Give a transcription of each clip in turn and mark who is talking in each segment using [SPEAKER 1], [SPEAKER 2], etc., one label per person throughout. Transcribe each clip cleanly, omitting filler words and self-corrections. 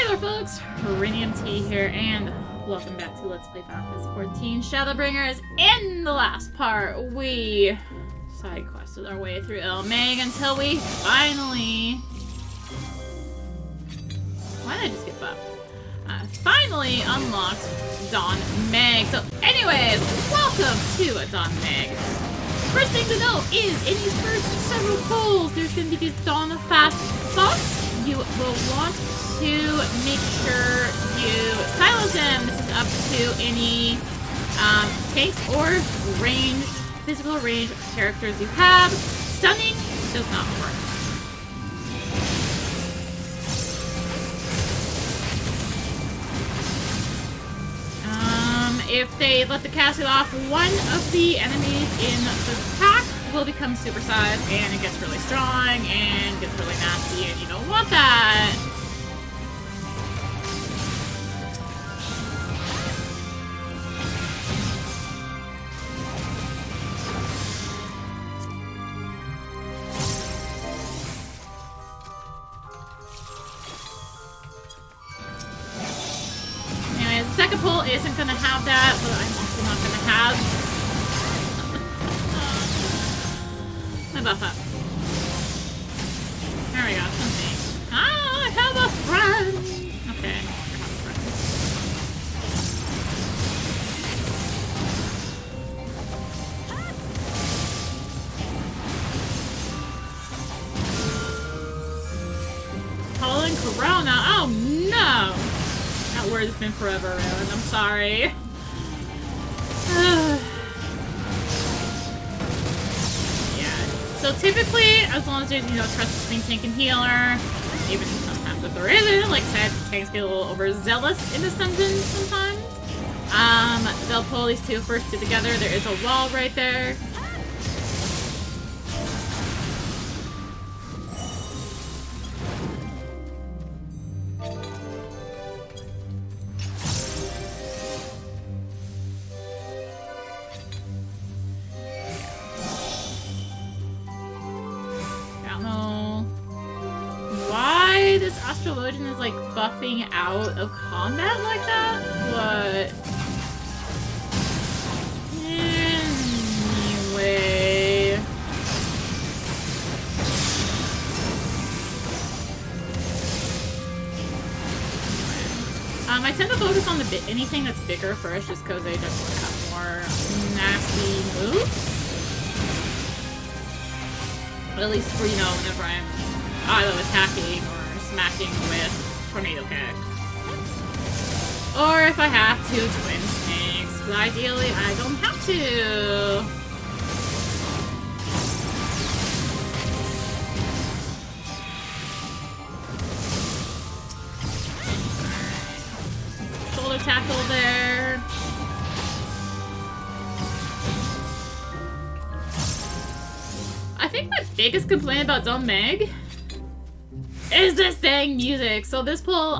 [SPEAKER 1] there, folks! rinimt here, and welcome back to Let's Play Final Fantasy XIV Shadowbringers. In the last part, we side-quested our way through Dohn Mheg until we finally... Why did I just get buffed? Finally unlocked Dohn Mheg. So anyways, welcome to Dohn Mheg. First thing to know is, in these first several pulls, there's going to be these Dawn of Fast buffs. You will want to make sure you silence them. This is up to any tanks or ranged, physical range characters you have. Stunning does not work. If they let the casket off, one of the enemies in the pack will become supersized, and it gets really strong and gets really nasty, and you don't want that. Second pull isn't going to have that, but I'm also not going to have my buff up. There we go, something. Ah, I have a friend! Okay, I have a friend. Colin Corona, oh no! That word's been forever around. I'm sorry. Yeah. So typically, as long as there's, you know, trust between tank and healer, even sometimes if there isn't, like I said, tanks get a little overzealous in this dungeon sometimes. They'll pull these two first together. There is a wall right there. Is like buffing out of combat like that, but anyway. I tend to focus on anything that's bigger first, just because they just have more nasty moves. But at least for, you know, whenever I'm either attacking or smacking with tornado kick. Or if I have to, twin snakes. But ideally, I don't have to. Alright. Shoulder tackle there. I think my biggest complaint about Dohn Mheg is this dang music. So this pull,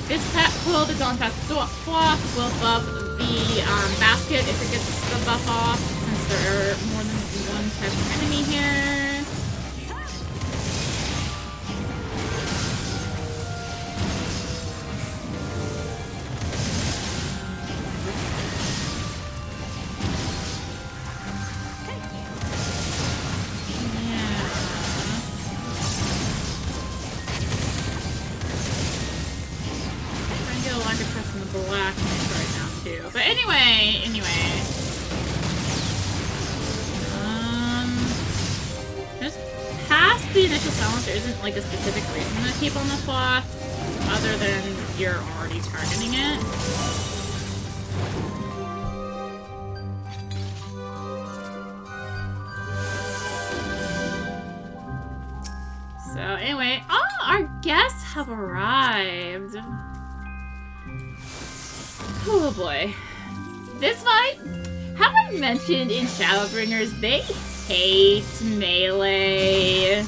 [SPEAKER 1] this pull, the Dawn Fast buff will buff the basket if it gets the buff off, since there are more than one type of enemy here. But anyway. Just past the initial silence, there isn't like a specific reason to keep on the cloth, other than you're already targeting it. So anyway, our guests have arrived. Oh boy. This fight, have I mentioned in Shadowbringers, they hate melee.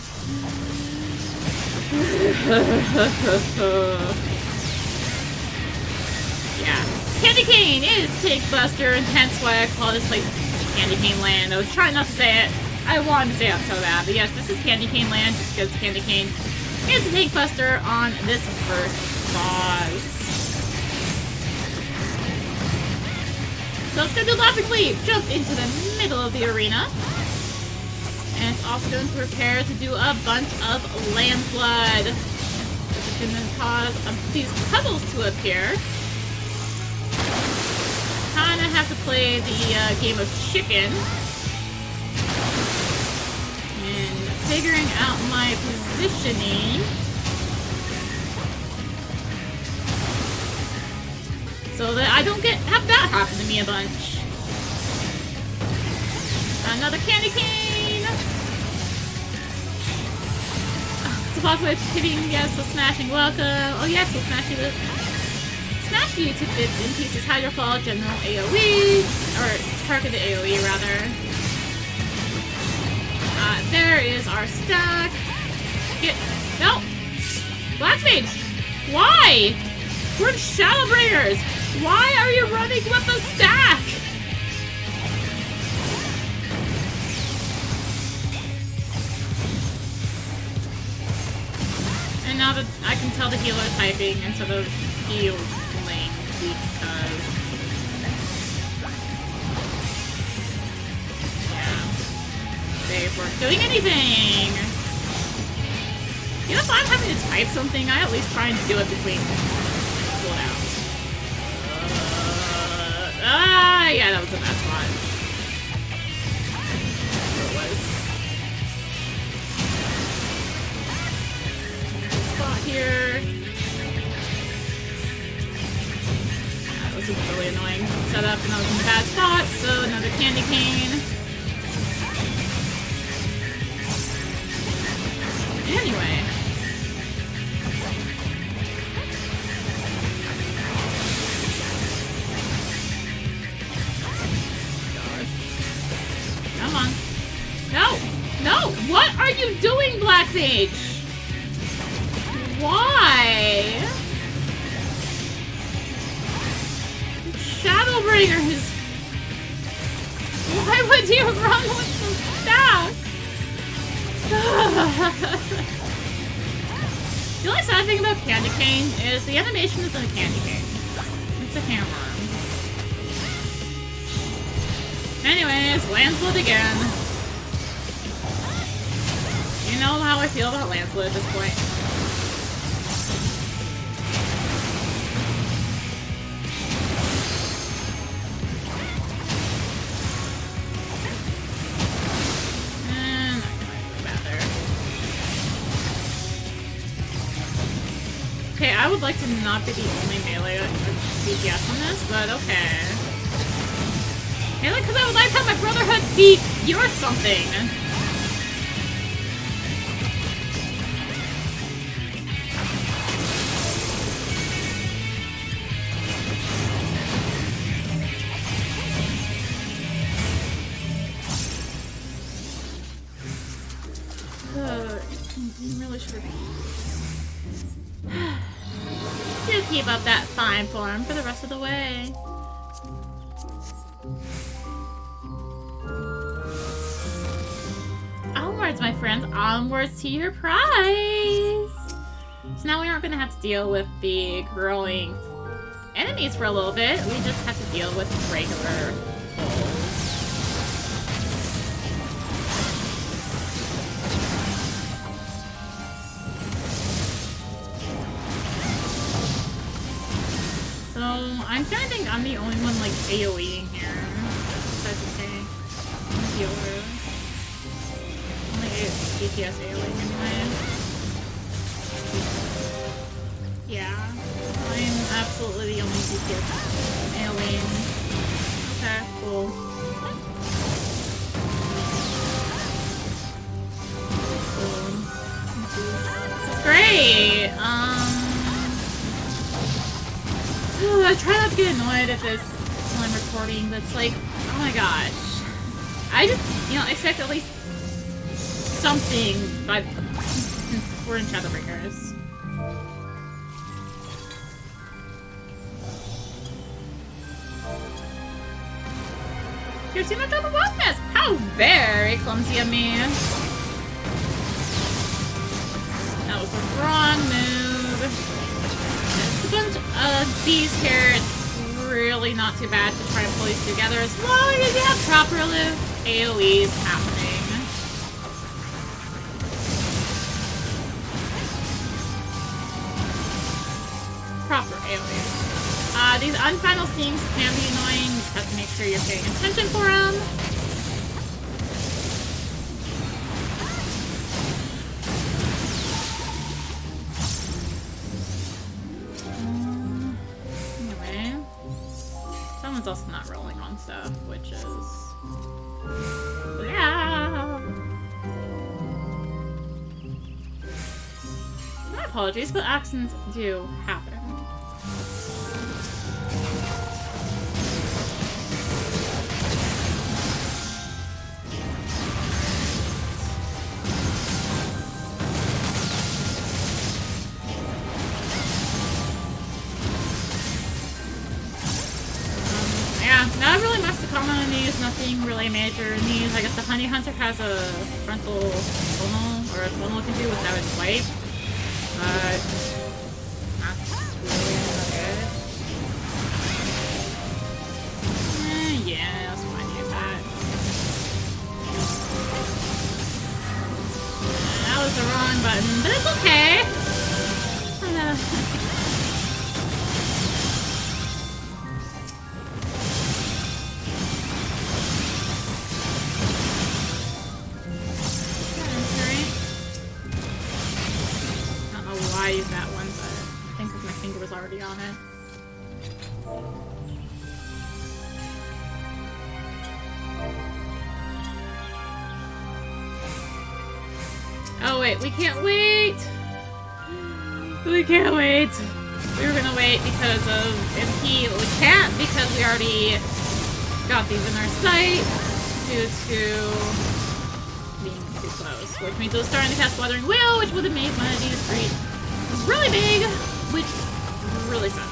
[SPEAKER 1] Yeah. Candy Cane is Tank Buster, and hence why I call this place Candy Cane Land. I was trying not to say it. I wanted to say it so bad. But yes, this is Candy Cane Land, just because Candy Cane is the tank buster on this first boss. So it's going to do Laughing Leap, jump into the middle of the arena. And it's also going to prepare to do a bunch of landslide, which is going to cause these puddles to appear. Kind of have to play the game of chicken. And figuring out my positioning. So that I don't have that happen to me a bunch. Another candy cane! It's a block with hitting, yes, so smashing, welcome. Oh yes, so smash you to bits and pieces, hide your fall, general AoE, or targeted AoE rather. There is our stack. No! Black Mage! Why? We're Shadowbringers! Why are you running with a stack? And now that I can tell the healer typing instead of healing because... yeah. They weren't doing anything! You know, if I'm having to type something, I at least try and do it between cooldowns. Yeah, that was a bad spot. It was. Spot here. That was a really annoying setup, and I was in a bad spot, so another candy cane. Anyway. Come on. No! No! What are you doing, Black Mage? Why? Shadowbringers! Why would you run with the stack? The only sad thing about Candy Cane is the animation isn't a candy cane. It's a hammer. Anyways, Lancelot again. You know how I feel about Lancelot at this point. And I can go back there. Okay, I would like to not be the only melee DPS on this, but okay. Because I would like to have my Brotherhood beat you or something. You really should have... Do keep up that fine form for the rest of the way. Onwards, my friends, onwards to your prize! So now we aren't going to have to deal with the growing enemies for a little bit. We just have to deal with regular bulls. So I'm starting to think I'm the only one like AoEing here. Besides the tank. Healer. DPS AoE anyway. Yeah. I'm absolutely the only DPS AoE. Okay, cool. This is great! I try not to get annoyed at this while I'm recording, but it's like, oh my gosh. I just, you know, expect at least something, but we're in Shadowbringers.
[SPEAKER 2] Here's too much on the wasp nest! How very clumsy of me. That was the wrong move. There's a bunch of bees here. It's really not too bad to try to pull these together as long as you have proper AoEs happening. Proper AoEs. These unfinal stings can be annoying. You just have to make sure you're paying attention for them. Anyway. Someone's also not rolling on stuff, which is... yeah. My apologies, but accidents do happen. Not really much to comment on these, nothing really major in these. I guess the Honey Hunter has a frontal funnel, or a funnel can do without its wipe. But that's really good. Yeah, that's fine, use that. That was the wrong button, but it's okay. I used that one, but I think because my finger was already on it. Oh wait, we can't wait! We can't wait! We were gonna wait because of MP, but we can't because we already got these in our sight due to being too close. Which means it was starting to cast Wuthering Wheel, which would have made one of these three really big, which really sucks.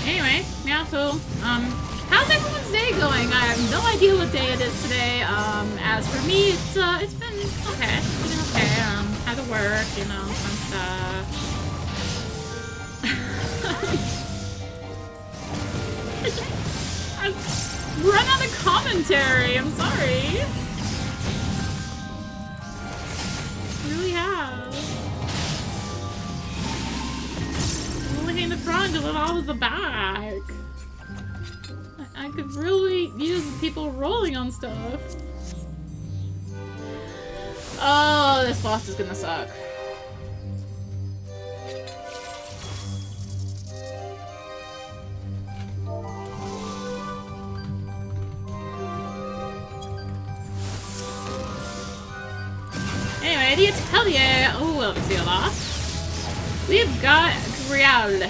[SPEAKER 2] Anyway, yeah, so, how's everyone's day going? I have no idea what day it is today. As for me, it's been okay. It's been okay. Had to work, you know, fun stuff. I've run out of commentary, I'm sorry. I really have. I'm looking in the front to let all of the back. I could really use people rolling on stuff. Oh, this boss is gonna suck. Anyway, the Atelier. Oh, well, we see a lot. We've got Grial.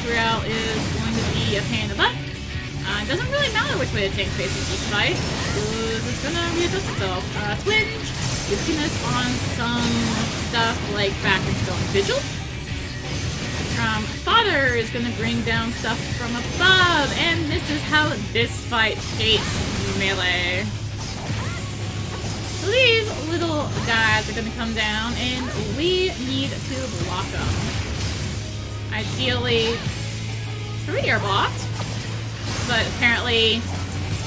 [SPEAKER 2] Grial is going to be a pain in the butt. It doesn't really matter which way the tank faces this fight. It's gonna readjust itself. Twinge. You've seen this on some stuff like back in Stone Vigil. Father is gonna bring down stuff from above, and this is how this fight hates melee. So these little guys are gonna come down, and we need to block them. Ideally, 3 are blocked, but apparently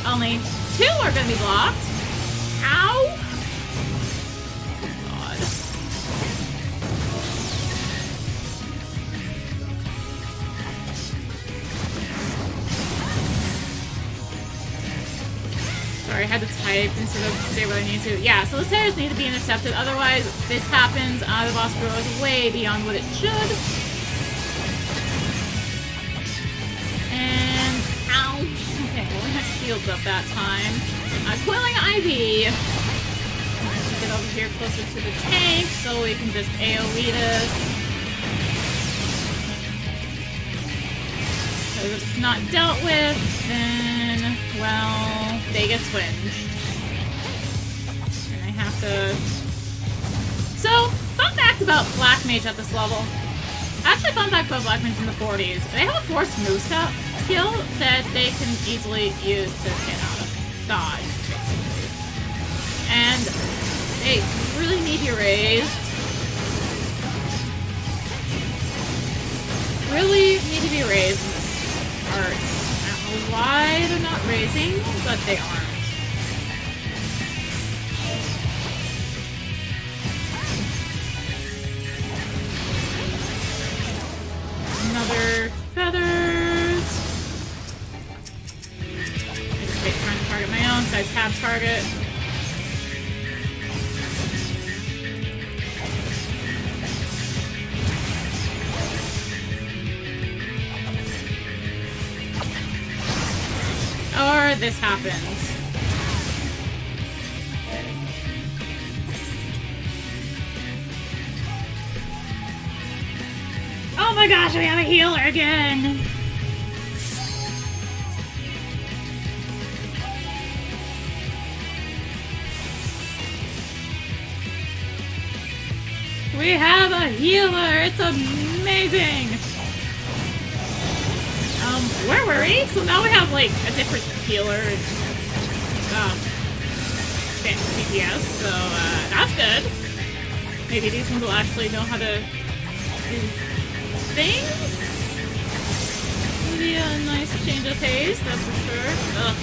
[SPEAKER 2] only 2 are gonna be blocked. Ow! Sorry, I had to type instead of say what I need to. Yeah, so the stairs need to be intercepted, otherwise this happens, the boss grows way beyond what it should. And, ow. Okay, well we have shields up that time. Coiling Ivy. Let's get over here closer to the tank so we can just AoE this.
[SPEAKER 1] Because if it's not dealt with, then, well, they get swinged. And I have to... So, fun fact about Black Mage at this level. Actually, fun fact about Black Mage in the 40s. They have a forced move skill that they can easily use to get out of dodge, basically. And they really need to be raised. Really need to be raised in this part. I don't know why they're not raising, but they aren't. Another feathers. I just keep trying to target my own, so I tab target. Or this happens. Oh my gosh, we have a healer again! We have a healer! It's amazing! Where were we? So now we have, like, a different healer. DPS, so, that's good. Maybe these ones will actually know how to do things? Maybe a nice change of pace, that's for sure. Ugh.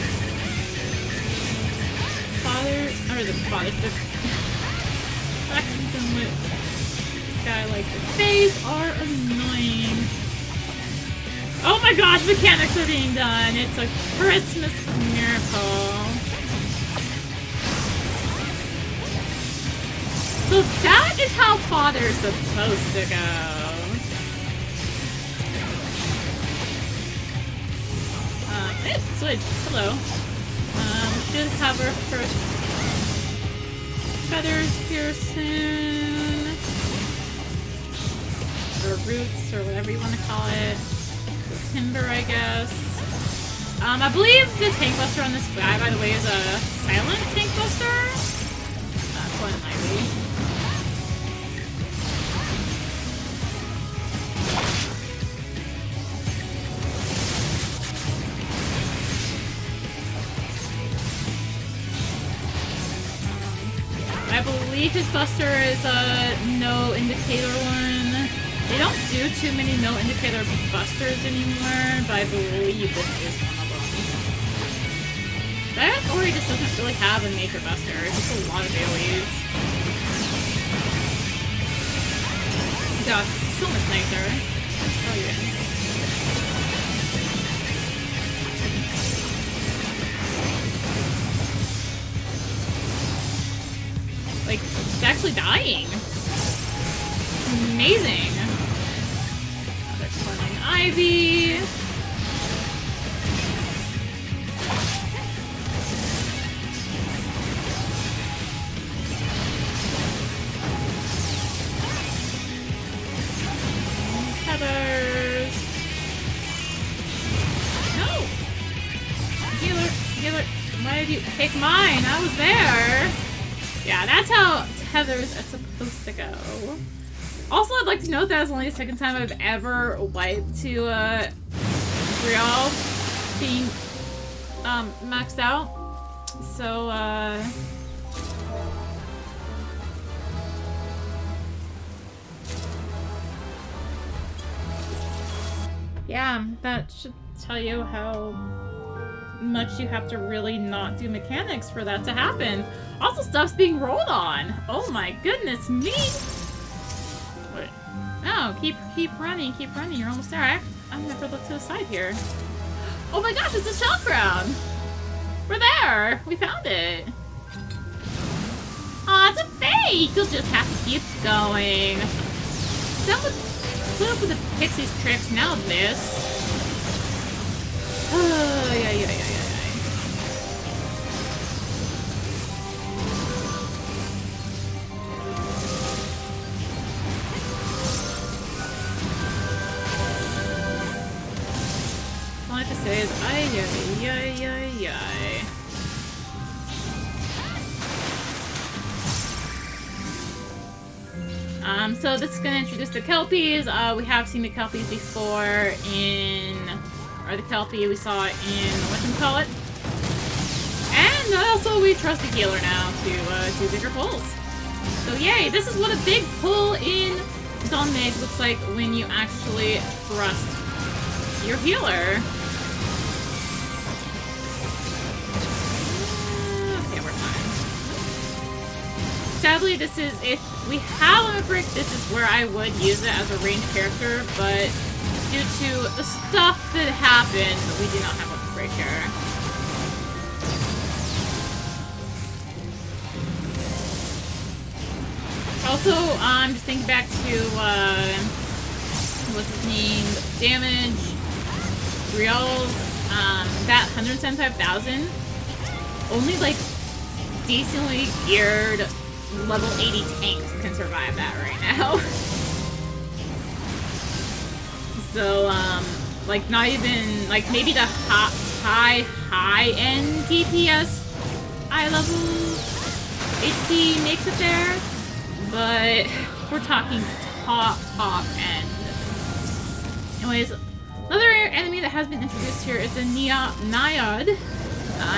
[SPEAKER 1] Factions and with guy like the face are annoying. Oh my gosh, mechanics are being done! It's a Christmas miracle. So that is how Father's supposed to go. Hey, switch. Hello. Should have our first feathers here soon. Or roots, or whatever you want to call it. Timber, I guess. I believe the tank buster on this guy, by the way, is a silent tank buster. That's what it might be. I believe his buster is a no indicator one. They don't do too many no indicator busters anymore, but I believe this is one of them. That or he just doesn't really have a major buster. It's just a lot of AoEs. Gosh, so much nicer. Oh yeah. Like, it's actually dying. Amazing. Another Cloning Ivy. Feathers. No! Healer, why did you take mine? I was there. Yeah, that's how tethers are supposed to go. Also, I'd like to note that it's only the second time I've ever wiped to real being maxed out. So yeah, that should tell you how much you have to really not do mechanics for that to happen. Also, stuff's being rolled on. Oh my goodness me! Wait. Oh, keep running, keep running. You're almost there. I never looked to the side here. Oh my gosh, it's a shell crown! We're there! We found it! Aw, it's a fake! You'll just have to keep going. That was put up with the Pixie's tricks, now this. Oh, yeah. is ay ay ay ay ay. So this is gonna introduce the Kelpies. We have seen the Kelpies before or the Kelpie we saw in whatchamacallit. And also we trust the healer now to do bigger pulls. So yay, this is what a big pull in Dohn Mheg looks like when you actually trust your healer. Okay, we're fine. Sadly, this is, if we have a brick, this is where I would use it as a ranged character, but due to the stuff that happened, we do not have a brick here. Also, I'm just thinking back to, what's his name? Damage, real, that 175,000, only like decently geared level 80 tanks can survive that right now. So, like not even, like maybe the high-end DPS eye level HP makes it there. But we're talking top end. Anyways, another enemy that has been introduced here is the Naiad.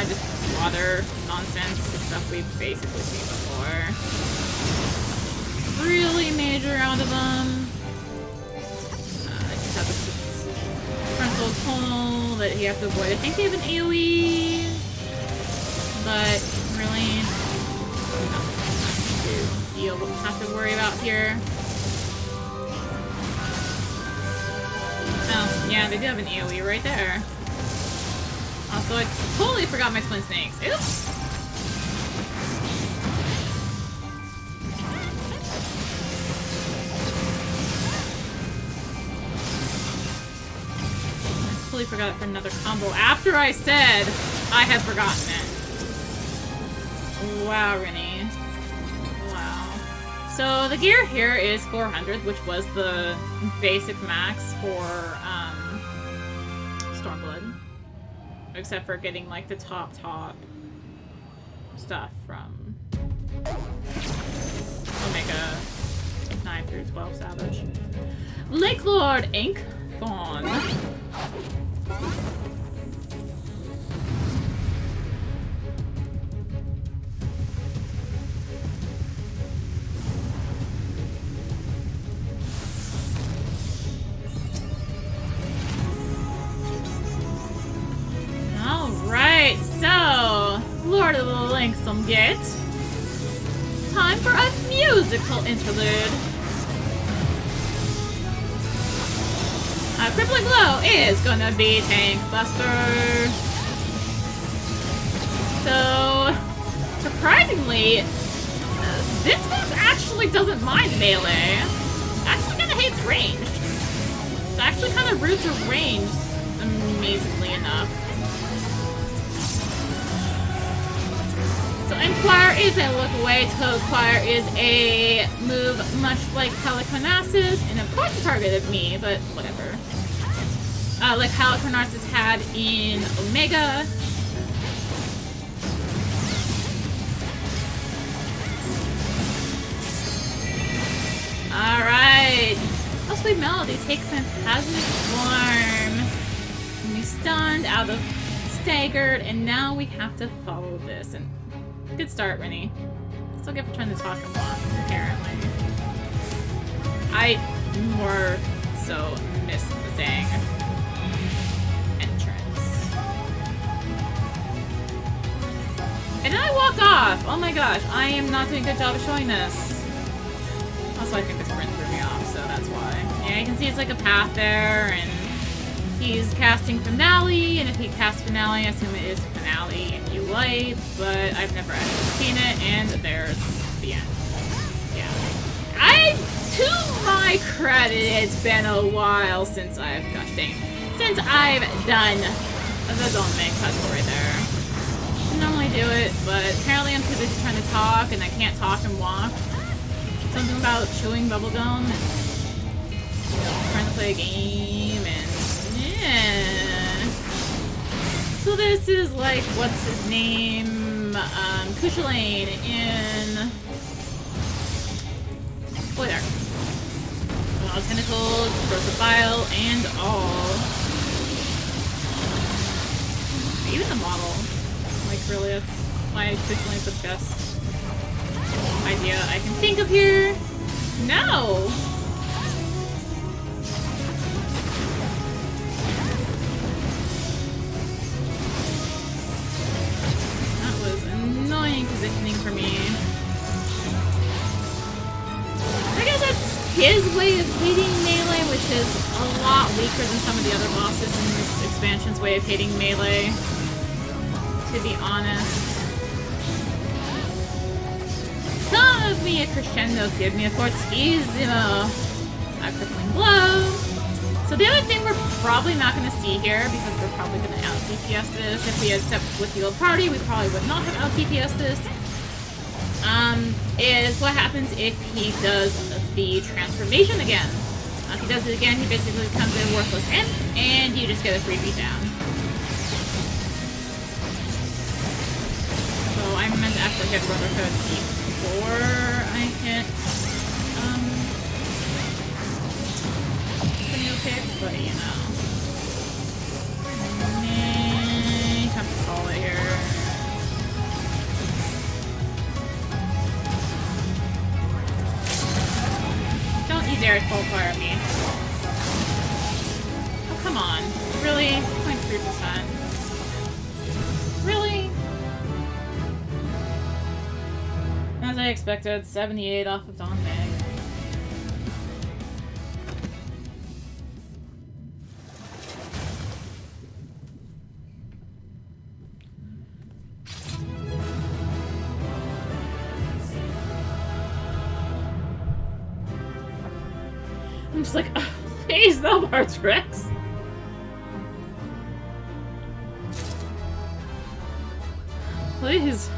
[SPEAKER 1] Just water nonsense, the stuff we've basically seen before. Really major out of them. I just have this frontal tunnel that you have to avoid. I think they have an AoE, but really, you'll have to worry about here. Oh, yeah, they do have an AoE right there. Also, I totally forgot my twin snakes. Oops! I totally forgot it for another combo after I said I had forgotten it. Wow, Rennie. So the gear here is 400, which was the basic max for Stormblood, except for getting like the top stuff from Omega 9 through 12 Savage. Lake Lord Ink Fawn. Alright, so Lord of the Linksome Gate. Time for a musical interlude. Crippling Blow is gonna be Tank Buster. So, surprisingly, this boss actually doesn't mind melee. Actually kinda hates ranged. It's actually kinda rude to ranged, amazingly enough. So Inquire is a look away. Inquire is a move much like Halicarnassus, and of course it targeted me, but whatever. Like Halicarnassus had in Omega. Alright. Oh, Sweet Melody takes Phantasmic Form. And we stunned, out of staggered, and now we have to follow this. And good start, Rennie. Still get for trying to talk and walk, apparently. I more so missed the dang entrance. And then I walk off! Oh my gosh, I am not doing a good job of showing this. Also, I think this sprint threw me off, so that's why. Yeah, you can see it's like a path there, and he's casting Finale, and if he casts Finale, I assume it is Finale and you light, but I've never actually seen it, and there's the end. Yeah. To my credit, it's been a while since I've, since I've done the Dohn Mheg puzzle right there. I normally do it, but apparently I'm too busy trying to talk, and I can't talk and walk. Something about chewing bubblegum, and trying to play a game, and yeah. So this is like, what's his name? Kushalane in... Boy there. All tentacles, corrosive bile, and all. Even the model. Like, really, that's why Kushalane is the best idea I can think of here. No! Annoying positioning for me. I guess that's his way of hating melee, which is a lot weaker than some of the other bosses in this expansion's way of hating melee, to be honest. Give me a crescendo, give me a fortissimo. A crippling blow. So the other thing we're probably not going to see here, because we're probably going to out-DPS this. If we had stepped with the old party, we probably would not have out-DPS this. Is what happens if he does the transformation again. If he does it again, he basically becomes a worthless imp, and you just get a 3 down. So I meant to actually hit Brotherhood before I hit pick, but you know. Time to call it here. Don't you dare full fire me. Oh, come on. Really? 0.3%. Really? As I expected, 78 off of Dohn Mheg. I'm just like, oh, please, no more tricks. Please.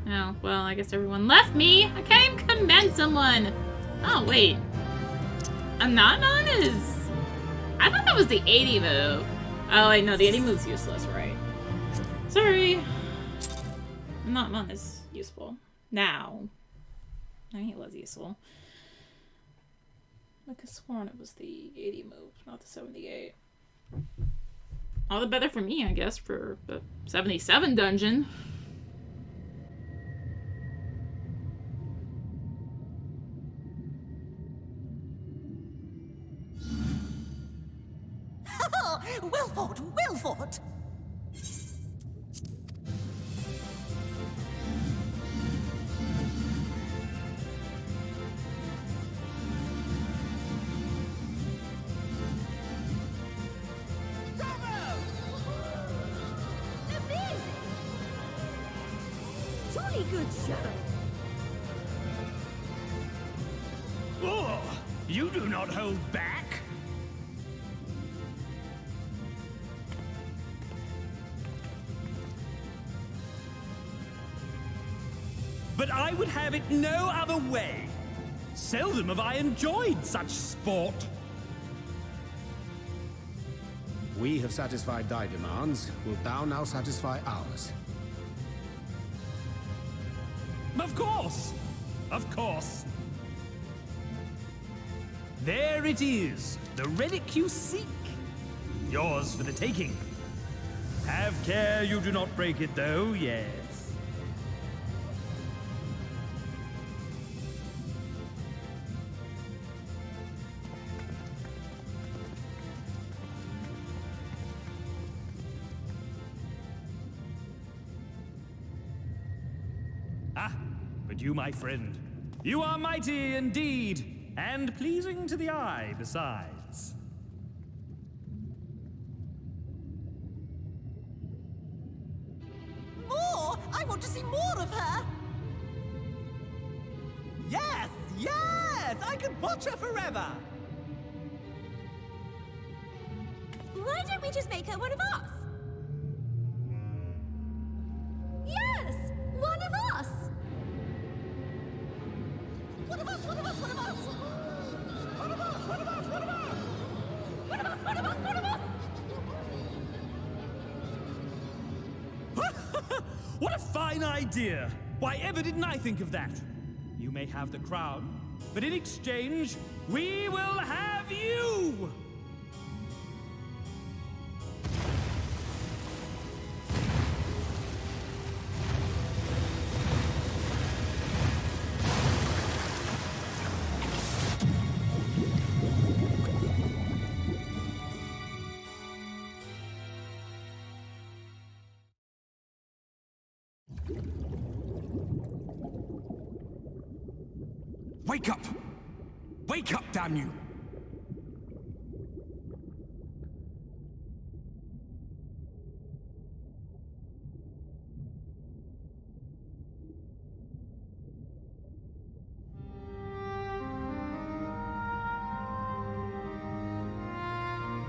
[SPEAKER 1] Oh, well, I guess everyone left me. I can't even commend someone. Oh, wait. I'm not on his... I thought that was the 80 move. Oh, wait, no, the 80 move's useless, right? Sorry. Not on is useful. Now. I mean, it was useful. I could have sworn it was the 80 move, not the 78. All the better for me, I guess, for the 77 dungeon.
[SPEAKER 3] Well fought, well fought! Good show.
[SPEAKER 4] Oh, you do not hold back. But I would have it no other way. Seldom have I enjoyed such sport.
[SPEAKER 5] We have satisfied thy demands. Wilt thou now satisfy ours?
[SPEAKER 4] Of course! Of course! There it is, the relic you seek. Yours for the taking. Have care you do not break it, though, yes. But you, my friend, you are mighty indeed, and pleasing to the eye besides.
[SPEAKER 3] More! I want to see more of her!
[SPEAKER 6] Yes! Yes! I could watch her forever!
[SPEAKER 3] Why don't we just make her one of us? Yes! One of us! One of us! One of us! One of us! One of us! One of us! One of us! One of us! One of us! One of us!
[SPEAKER 4] fine idea! Why ever didn't I think of that? You may have the crown, but in exchange, we will have you!
[SPEAKER 7] Wake up! Wake up, damn you!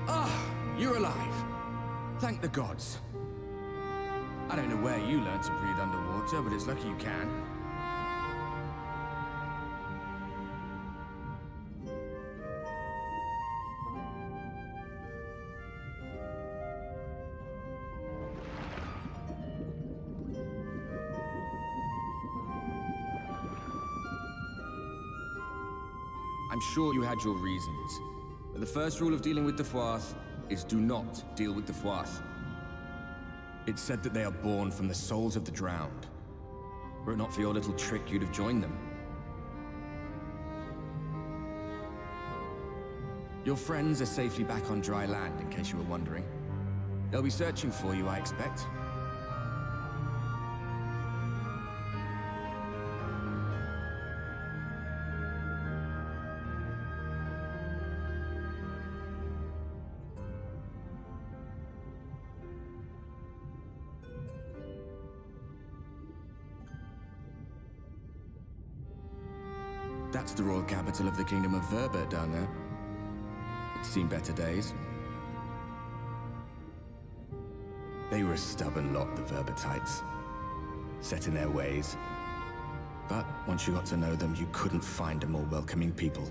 [SPEAKER 7] Ah, you're alive. Thank the gods. I don't know where you learned to breathe underwater, but it's lucky you can. I'm sure you had your reasons, but the first rule of dealing with the Froth is do not deal with the Froth. It's said that they are born from the souls of the drowned. Were it not for your little trick, you'd have joined them. Your friends are safely back on dry land, in case you were wondering. They'll be searching for you, I expect. That's the royal capital of the Kingdom of Verbert down there. It's seen better days. They were a stubborn lot, the Verbertites. Set in their ways. But once you got to know them, you couldn't find a more welcoming people.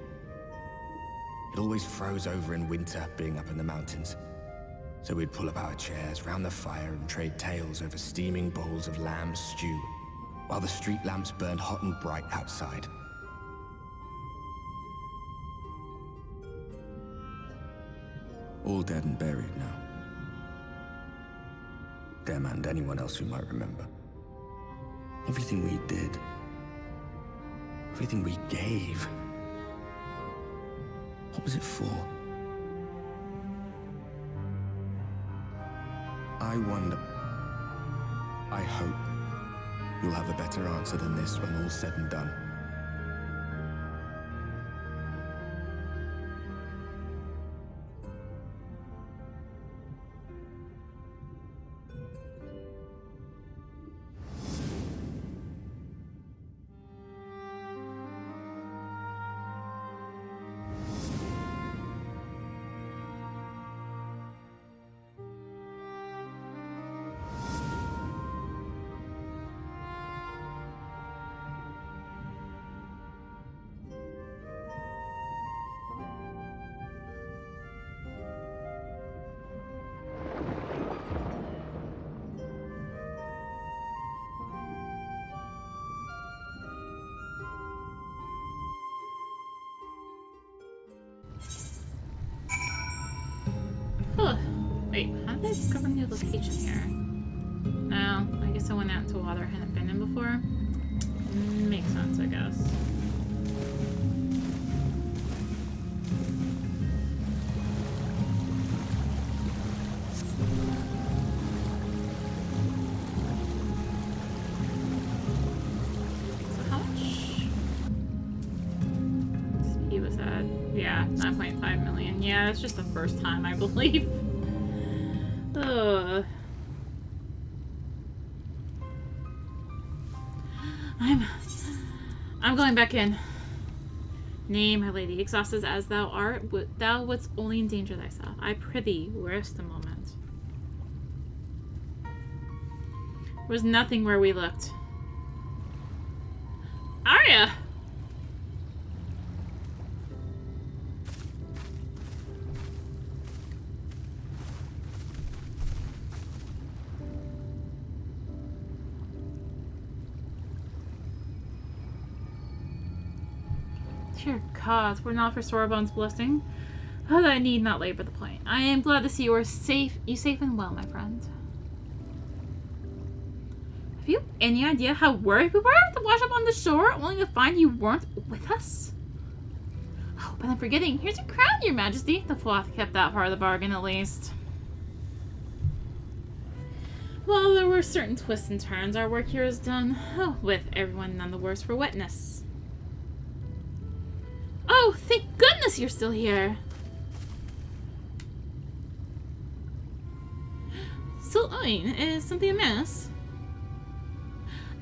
[SPEAKER 7] It always froze over in winter, being up in the mountains. So we'd pull up our chairs round the fire and trade tales over steaming bowls of lamb stew, while the street lamps burned hot and bright outside. All dead and buried now. Them and anyone else who might remember. Everything we did. Everything we gave. What was it for? I wonder... I hope you'll have a better answer than this when all's said and done.
[SPEAKER 1] Huh. Wait, how did I discover a new location here? No, I guess I went out into water I hadn't been in before. Makes sense, I guess. So how much speed was that? Yeah, 9.5 million. Yeah, it's just the first time, I believe. Ugh. I'm going back in. Nay, my lady, exhausted as thou art, thou wouldst only endanger thyself. I prithee, rest a moment. There was nothing where we looked. Arya!
[SPEAKER 2] Dear gods, were not for Sorbonne's blessing, I need not labor the point. I am glad to see you are safe and well, my friend. Have you any idea how worried we were to wash up on the shore, only to find you weren't with us? Oh, but I'm forgetting. Here's your crown, your majesty. The Floth kept that part of the bargain, at least. Well, there were certain twists and turns. Our work here is done, with everyone none the worse for wetness. Oh, thank goodness you're still here. Sylvain, is something amiss?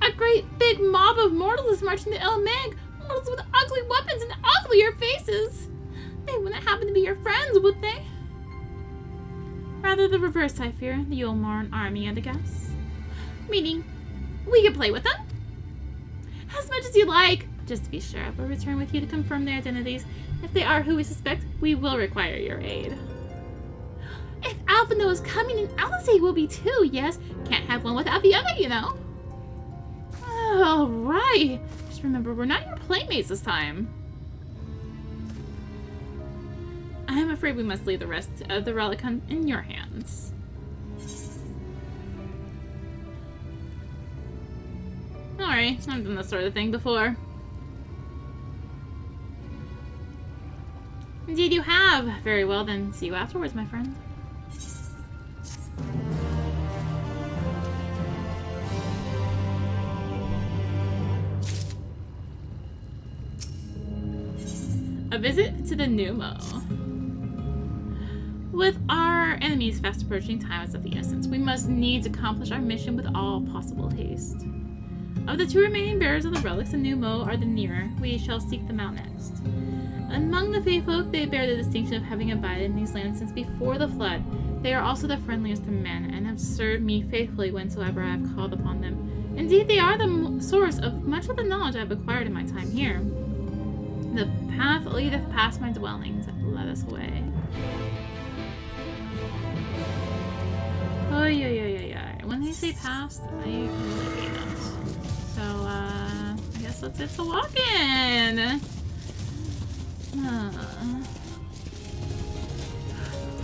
[SPEAKER 2] A great big mob of mortals is marching to Mheg. Mortals with ugly weapons and uglier faces. They wouldn't happen to be your friends, would they? Rather the reverse, I fear. The Yulmarn army, I'd guess. Meaning, we can play with them? As much as you like. Just to be sure, we'll return with you to confirm their identities. If they are who we suspect, we will require your aid. If Alphino is coming, and Alizé will be too, yes. Can't have one without the other, you know. Alright. Just remember, we're not your playmates this time. I'm afraid we must leave the rest of the relic in your hands. Alright, I've done this sort of thing before. Indeed you have. Very well then, see you afterwards, my friend. A visit to the Numo. With our enemies fast approaching, time is of the essence. We must needs accomplish our mission with all possible haste. Of the two remaining bearers of the relics, the Numo are the nearer. We shall seek them out next. Among the Fae folk, they bear the distinction of having abided in these lands since before the flood. They are also the friendliest of men, and have served me faithfully whensoever I have called upon them. Indeed, they are the source of much of the knowledge I have acquired in my time here. The path leadeth past my dwellings. Let us away. Oh, yeah. When they say past, I really mean it. So, I guess that's it to walk in.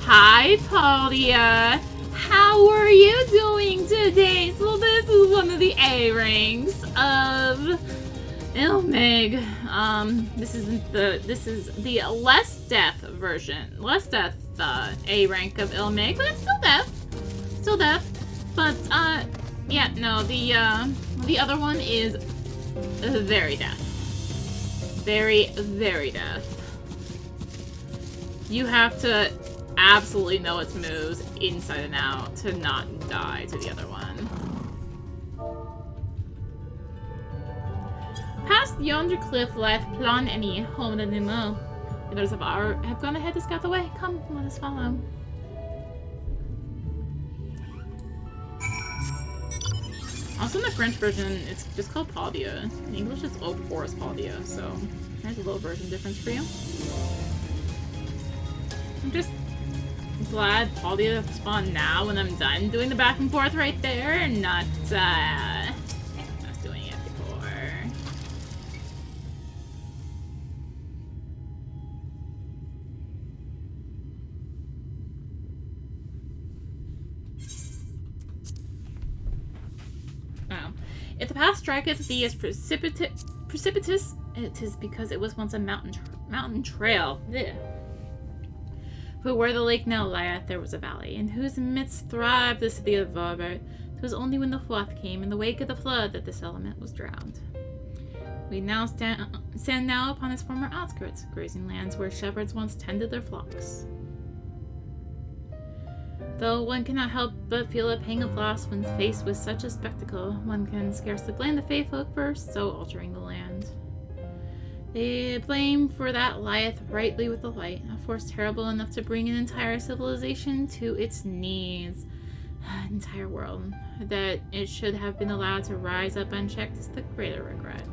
[SPEAKER 2] Hi, Paulia. How are you doing today? So this is one of the A ranks of Mheg. This is the less death version. Less death A rank of Mheg, but it's still death. Still death. But yeah, no, the other one is very death. Very, very death. You have to absolutely know its moves inside and out to not die to the other one. Past yonder cliff lieth Plan Any, home of the Numo. The others have gone ahead to scout the way. Come, let us follow. Also in the French version, it's just called Paudia. In English, it's Oak Forest Paudia, so there's a little version difference for you. I'm just glad Paudia spawned now when I'm done doing the back and forth right there, and not doing it before. Wow. If the path striketh thee as precipitous, it is because it was once a mountain trail. Ugh. But where the lake now lieth, there was a valley, in whose midst thrived the city of Varbert. 'Twas only when the flood came in the wake of the flood that this element was drowned. We now stand now upon its former outskirts, grazing lands where shepherds once tended their flocks. Though one cannot help but feel a pang of loss when faced with such a spectacle, one can scarcely blame the Fae folk for so altering the land. The blame for that lieth rightly with the light, a force terrible enough to bring an entire civilization to its knees. An entire world. That it should have been allowed to rise up unchecked is the greater regret.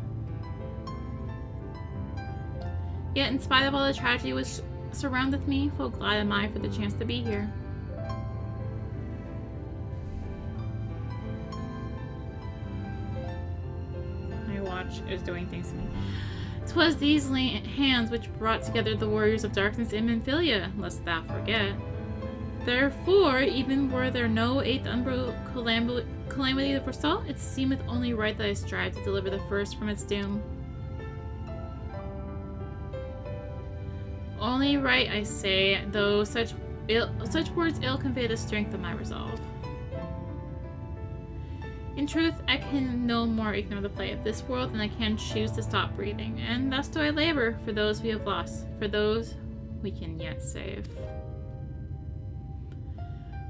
[SPEAKER 2] Yet, in spite of all the tragedy which surroundeth me, full glad am I for the chance to be here. My watch is doing things to me. 'Twas these hands which brought together the warriors of darkness in Menphilia, lest thou forget. Therefore, even were there no eighth umbral calamity to forestall, it seemeth only right that I strive to deliver the first from its doom. Only right, I say, though such words ill convey the strength of my resolve. In truth, I can no more ignore the play of this world than I can choose to stop breathing, and thus do I labor for those we have lost, for those we can yet save.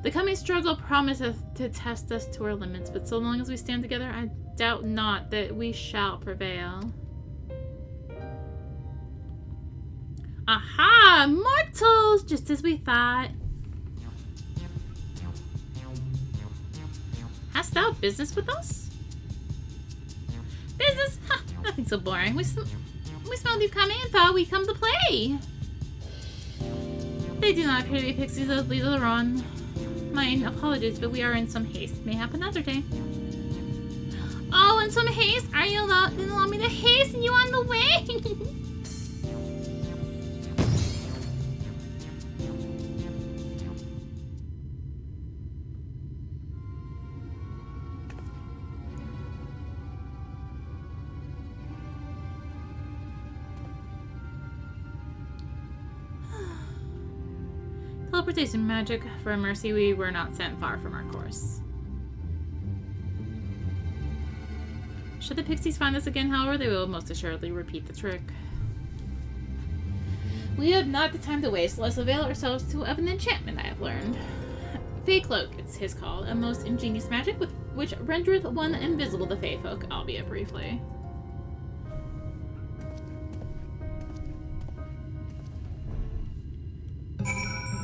[SPEAKER 2] The coming struggle promiseth to test us to our limits, but so long as we stand together, I doubt not that we shall prevail. Aha! Mortals! Just as we thought. Hast thou business with us? Business? Ha! Nothing so boring. We smelled you coming and thought we'd come to play. They do not appear to be pixies of the run. Mine apologies, but we are in some haste. Mayhap another day. Oh, in some haste? Are you allow me to hasten you on the way? Teleportation magic. For a mercy, we were not sent far from our course. Should the pixies find us again, however, they will most assuredly repeat the trick. We have not the time to waste. Let's avail ourselves of an enchantment I have learned. Fey Cloak, it's his call, a most ingenious magic with which rendereth one invisible to Fey folk, albeit briefly.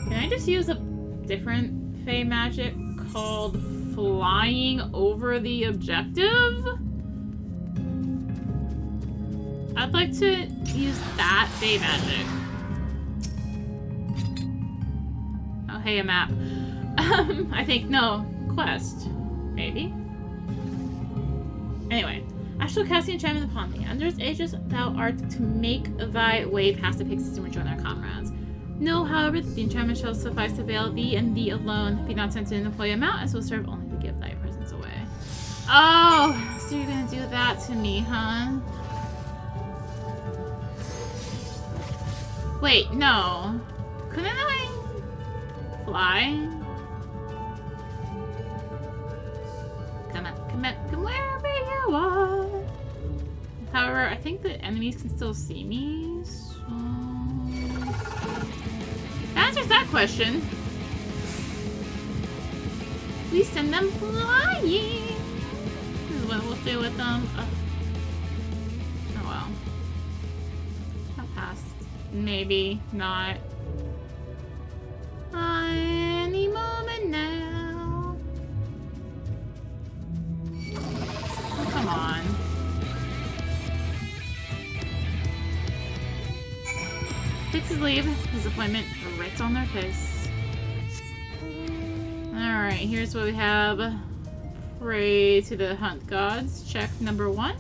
[SPEAKER 2] Can I just use a different Fey magic called flying over the objective? I'd like to use that Fey magic. Oh, hey, a map. I think, no, quest. Maybe? Anyway, I shall cast the enchantment upon thee. Under its aegis thou art to make thy way past the pixies and rejoin their comrades. Know, however, that the enchantment shall suffice to veil thee and thee alone. Be not sent to employ a mount, as will serve only to give thy presence away. Oh, so you're gonna do that to me, huh? Wait, no. Couldn't I fly? Come wherever you are. However, I think the enemies can still see me, so... That answers that question. We send them flying. This is what we'll do with them. Oh well. I'll pass. Maybe not. Any moment now. Oh, come on. Pixies leave. Disappointment written on their face. Alright, here's what we have. Pray to the hunt gods. Check number 1.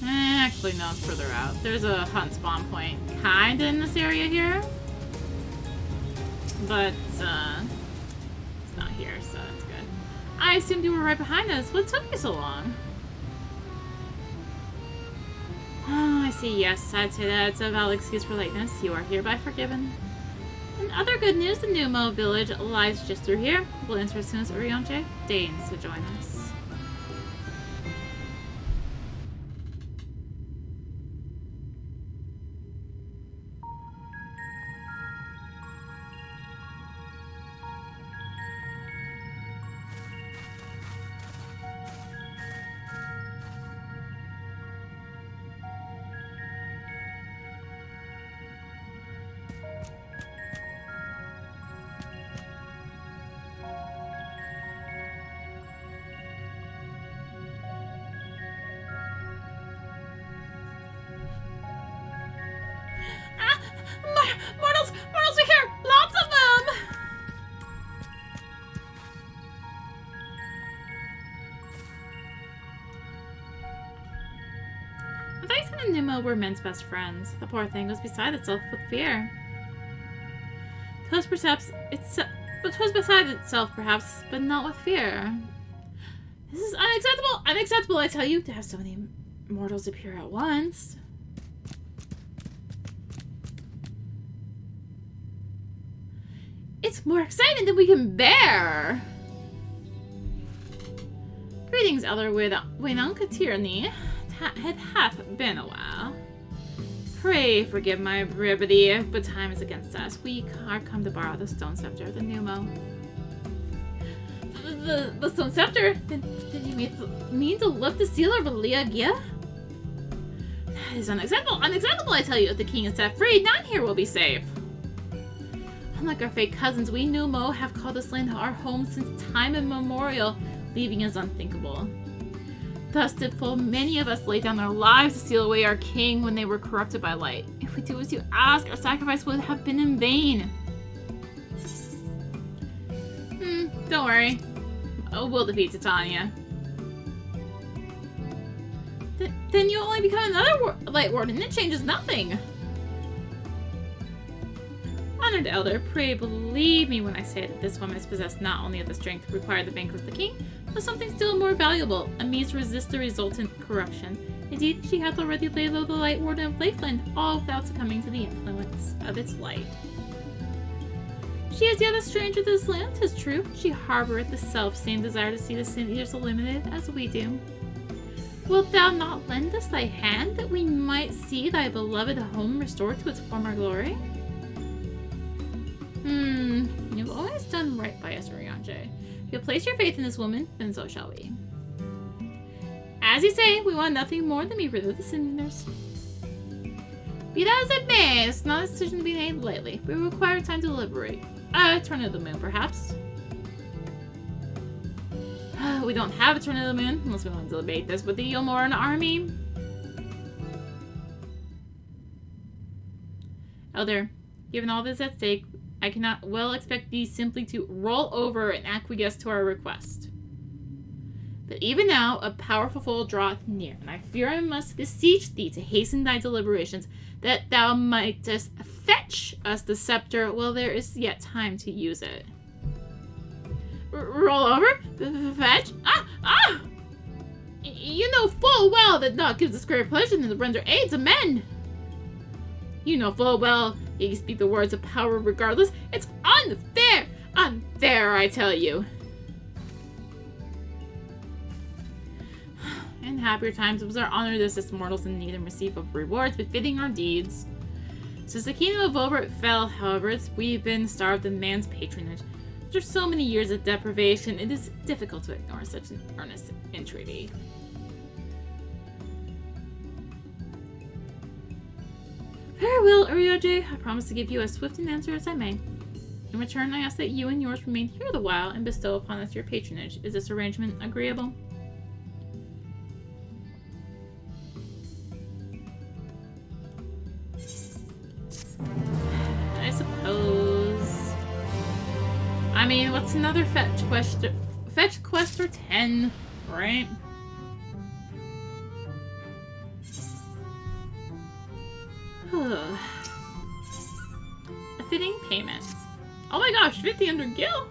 [SPEAKER 2] Actually, no, it's further out. There's a hunt spawn point kinda in this area here. But, it's not here, so that's good. I assumed you were right behind us. What took you so long? Oh, I see. Yes, I'd say that's a valid excuse for lateness. You are hereby forgiven. And other good news, the Numo village lies just through here. We'll enter as soon as Urionje deigns to join us. Mortals are here! Lots of them! Numa were men's best friends. The poor thing was beside itself with fear. 'Twas beside itself, perhaps, but not with fear. This is unacceptable! Unacceptable, I tell you, to have so many mortals appear at once. It's more exciting than we can bear! Greetings, Elder Winunk Tyranny. It hath been a while. Pray forgive my brevity, but time is against us. We are come to borrow the stone scepter of the Numo. The stone scepter? Did you mean to lift the seal of Leagia? That is unacceptable! Unacceptable, I tell you! If the king is set free, none here will be safe. Unlike our fake cousins, we Numo have called this land our home since time immemorial. Leaving is unthinkable. Thus did full many of us lay down their lives to steal away our king when they were corrupted by light. If we do as you ask, our sacrifice would have been in vain. Don't worry. Oh, we'll defeat Titania. Then you only become another light warden. It changes nothing. Honored Elder, pray believe me when I say that this woman is possessed not only of the strength required to vanquish the king, but something still more valuable, a means to resist the resultant corruption. Indeed, she hath already laid low the Light Warden of Lakeland, all without succumbing to the influence of its light. She is yet a stranger to this land, 'tis true. She harboureth the self-same desire to see the Sin Eaters eliminated as we do. Wilt thou not lend us thy hand, that we might see thy beloved home restored to its former glory? You've always done right by us, Ryanje. If you place your faith in this woman, then so shall we. As you say, we want nothing more than be rid of the Sin Eaters. Be that as it may, it's not a decision to be made lightly. We require time to deliberate. Turn of the moon, perhaps. We don't have a turn of the moon, unless we want to debate this with the Yomoran army. Elder, given all this at stake, I cannot well expect thee simply to roll over and acquiesce to our request. But even now, a powerful foe draweth near, and I fear I must beseech thee to hasten thy deliberations, that thou mightest fetch us the scepter while there is yet time to use it. Roll over? Fetch? You know full well that naught gives us greater pleasure than to render aid to men. You know full well you speak the words of power regardless. It's unfair! Unfair, I tell you. In happier times, it was our honor to assist mortals in need and receive of rewards befitting our deeds. Since the kingdom of Obert fell, however, we've been starved of man's patronage. After so many years of deprivation, it is difficult to ignore such an earnest entreaty. Very well, Uryoje. I promise to give you as swift an answer as I may. In return, I ask that you and yours remain here the while and bestow upon us your patronage. Is this arrangement agreeable? I suppose. I mean, what's another fetch quest? Fetch quest or 10, right? A fitting payment. Oh my gosh, 500 gil!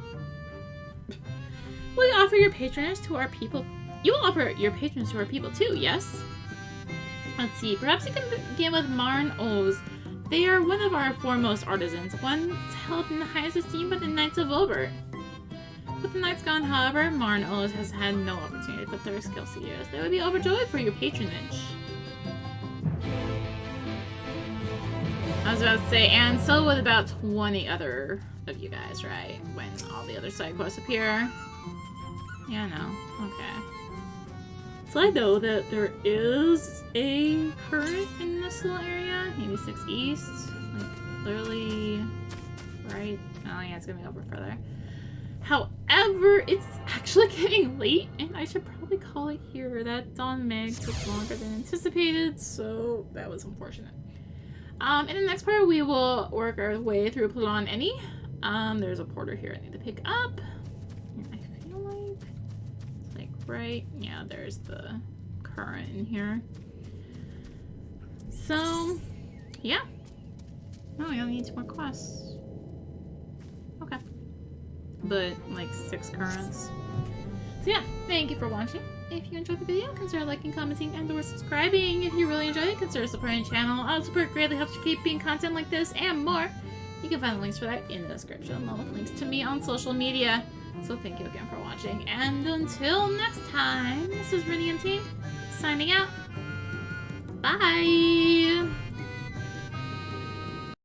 [SPEAKER 2] Will you offer your patronage to our people? You will offer your patronage to our people too, yes? Let's see, perhaps you can begin with Marn Oz. They are one of our foremost artisans, one held in the highest esteem by the Knights of Obert. With the Knights gone, however, Marn Oz has had no opportunity to put their skills to use. They would be overjoyed for your patronage. I was about to say, and so would about 20 other of you guys, right? When all the other side quests appear. Yeah, no. Okay. So I know that there is a current in this little area, 86 East. Like, literally, right? Oh yeah, it's gonna be over further. However, it's actually getting late, and I should probably call it here. That Dohn Mheg took longer than anticipated, so that was unfortunate. In the next part, we will work our way through Plon Any. There's a porter here I need to pick up. I feel like it's like right. Yeah, there's the current in here.
[SPEAKER 1] So, yeah. Oh, we only need 2 more quests. Okay. But, like, 6 currents. So yeah, thank you for watching. If you enjoyed the video, consider liking, commenting, and or subscribing. If you really enjoyed it, consider supporting the channel. All support greatly helps you keep being content like this and more. You can find the links for that in the description, along with links to me on social media. So thank you again for watching, and until next time, this is rinimt signing out. Bye!